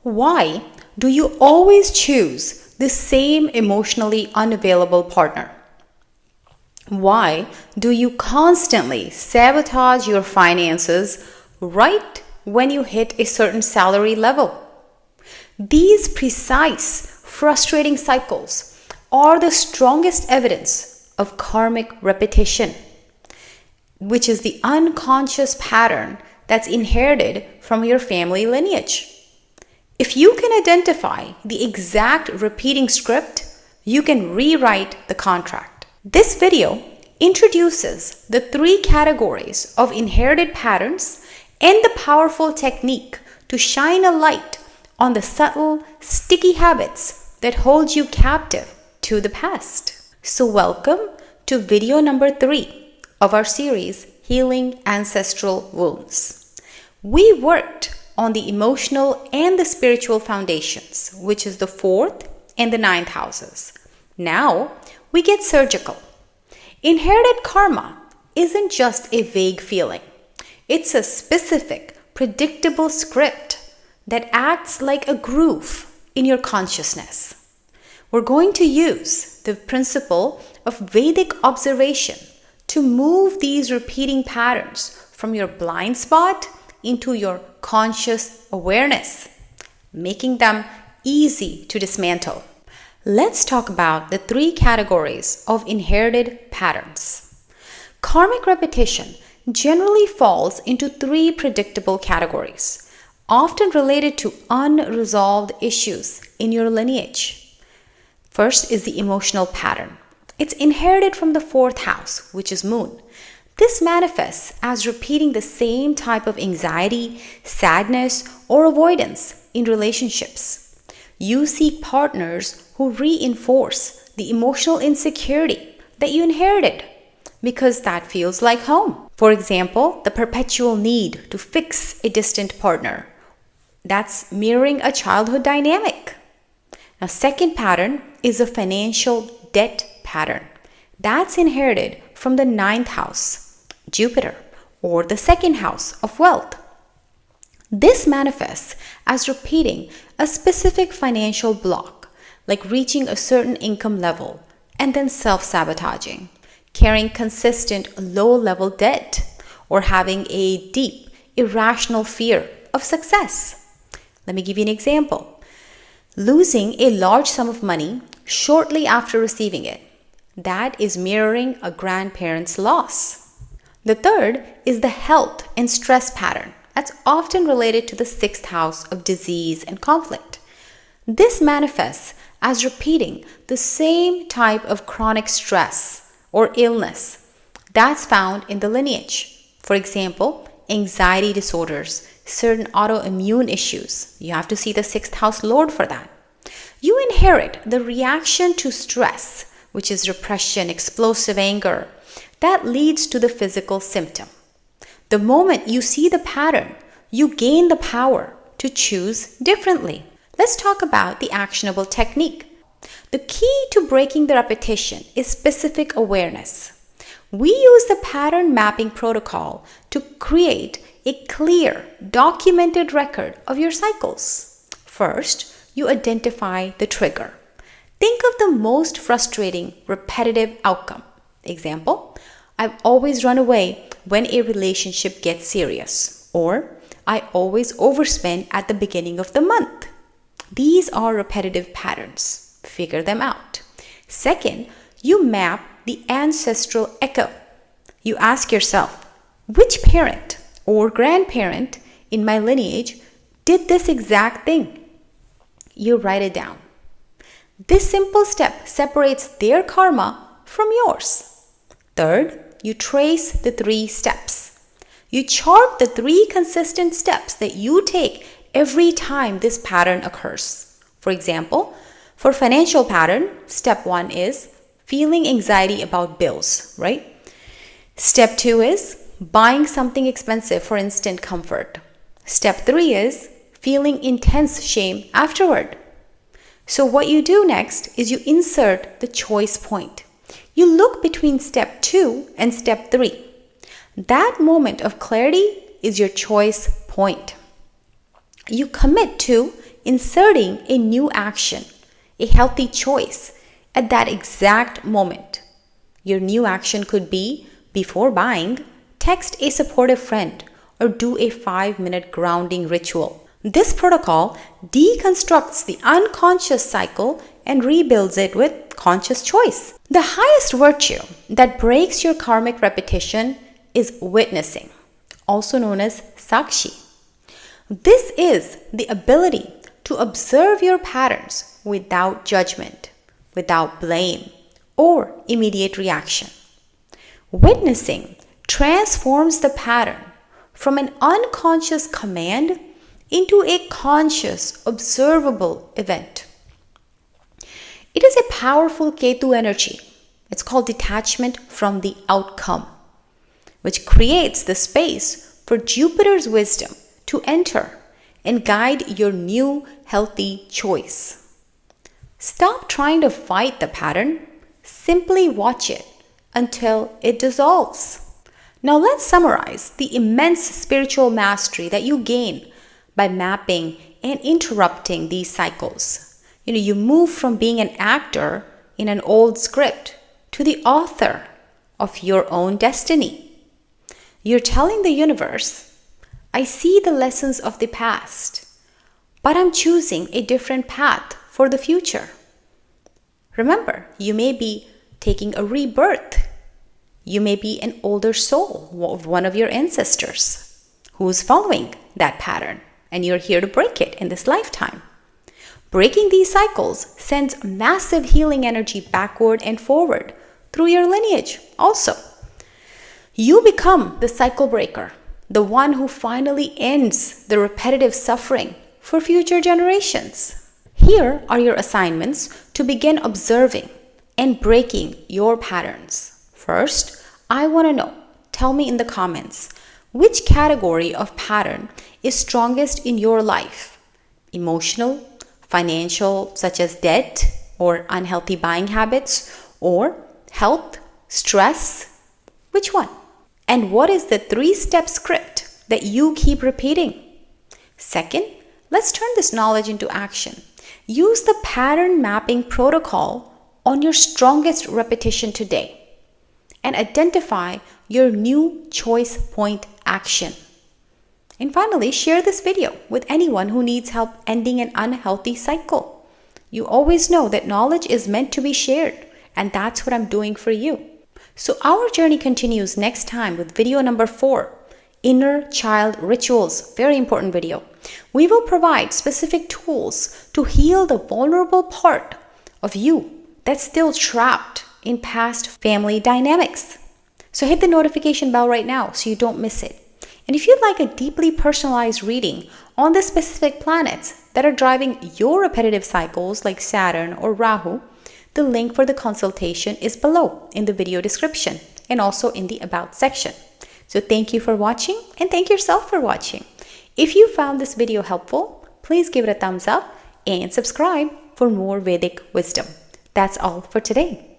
Why do you always choose the same emotionally unavailable partner? Why do you constantly sabotage your finances right when you hit a certain salary level? These precise, frustrating cycles are the strongest evidence of karmic repetition, which is the unconscious pattern that's inherited from your family lineage. If you can identify the exact repeating script, you can rewrite the contract. This video introduces the 3 categories of inherited patterns and the powerful technique to shine a light on the subtle, sticky habits that hold you captive to the past. So welcome to video number 3 of our series, Healing Ancestral Wounds. We worked on the emotional and the spiritual foundations, which is the 4th and the 9th houses. Now we get surgical. Inherited karma isn't just a vague feeling. It's a specific, predictable script that acts like a groove in your consciousness. We're going to use the principle of Vedic observation to move these repeating patterns from your blind spot into your conscious awareness, making them easy to dismantle. Let's talk about the 3 categories of inherited patterns. Karmic repetition generally falls into 3 predictable categories, often related to unresolved issues in your lineage. First is the emotional pattern. It's inherited from the 4th house, which is moon. This manifests as repeating the same type of anxiety, sadness, or avoidance in relationships. You seek partners who reinforce the emotional insecurity that you inherited because that feels like home. For example, the perpetual need to fix a distant partner. That's mirroring a childhood dynamic. Now, second pattern is a financial debt pattern. That's inherited from the 9th house, Jupiter, or the 2nd house of wealth. This manifests as repeating a specific financial block, like reaching a certain income level and then self-sabotaging, carrying consistent low-level debt, or having a deep, irrational fear of success. Let me give you an example. Losing a large sum of money shortly after receiving it. That is mirroring a grandparent's loss. The third is the health and stress pattern. That's often related to the 6th house of disease and conflict. This manifests as repeating the same type of chronic stress or illness that's found in the lineage. For example, anxiety disorders, certain autoimmune issues. You have to see the 6th house lord for that. You inherit the reaction to stress, which is repression, explosive anger, that leads to the physical symptom. The moment you see the pattern, you gain the power to choose differently. Let's talk about the actionable technique. The key to breaking the repetition is specific awareness. We use the pattern mapping protocol to create a clear, documented record of your cycles. First, you identify the trigger. Think of the most frustrating, repetitive outcome. Example, I've always run away when a relationship gets serious, or I always overspend at the beginning of the month. These are repetitive patterns. Figure them out. Second, you map the ancestral echo. You ask yourself, which parent or grandparent in my lineage did this exact thing? You write it down. This simple step separates their karma from yours. Third, you trace the 3 steps. You chart the 3 consistent steps that you take every time this pattern occurs. For example, for financial pattern, step 1 is feeling anxiety about bills, right? Step 2 is buying something expensive for instant comfort. Step 3 is feeling intense shame afterward. So what you do next is you insert the choice point. You look between step 2 and step 3. That moment of clarity is your choice point. You commit to inserting a new action, a healthy choice at that exact moment. Your new action could be, before buying, text a supportive friend or do a 5-minute grounding ritual. This protocol deconstructs the unconscious cycle and rebuilds it with conscious choice. The highest virtue that breaks your karmic repetition is witnessing, also known as Sākṣi. This is the ability to observe your patterns without judgment, without blame, or immediate reaction. Witnessing transforms the pattern from an unconscious command into a conscious, observable event. It is a powerful Ketu energy. It's called detachment from the outcome, which creates the space for Jupiter's wisdom to enter and guide your new healthy choice. Stop trying to fight the pattern. Simply watch it until it dissolves. Now let's summarize the immense spiritual mastery that you gain by mapping and interrupting these cycles. You move from being an actor in an old script to the author of your own destiny. You're telling the universe, I see the lessons of the past, but I'm choosing a different path for the future. Remember, you may be taking a rebirth. You may be an older soul of one of your ancestors who's following that pattern, and you're here to break it in this lifetime. Breaking these cycles sends massive healing energy backward and forward through your lineage also. You become the cycle breaker, the one who finally ends the repetitive suffering for future generations. Here are your assignments to begin observing and breaking your patterns. First, I want to know, tell me in the comments, which category of pattern is strongest in your life? Emotional, financial, such as debt or unhealthy buying habits, or health, stress? Which one? And what is the 3-step script that you keep repeating? Second, let's turn this knowledge into action. Use the pattern mapping protocol on your strongest repetition today and identify your new choice point action. And finally, share this video with anyone who needs help ending an unhealthy cycle. You always know that knowledge is meant to be shared, and that's what I'm doing for you. So our journey continues next time with video number 4, Inner Child Rituals. Very important video. We will provide specific tools to heal the vulnerable part of you that's still trapped in past family dynamics. So hit the notification bell right now so you don't miss it. And if you'd like a deeply personalized reading on the specific planets that are driving your repetitive cycles like Saturn or Rahu, the link for the consultation is below in the video description and also in the About section. So thank you for watching, and thank yourself for watching. If you found this video helpful, please give it a thumbs up and subscribe for more Vedic wisdom. That's all for today.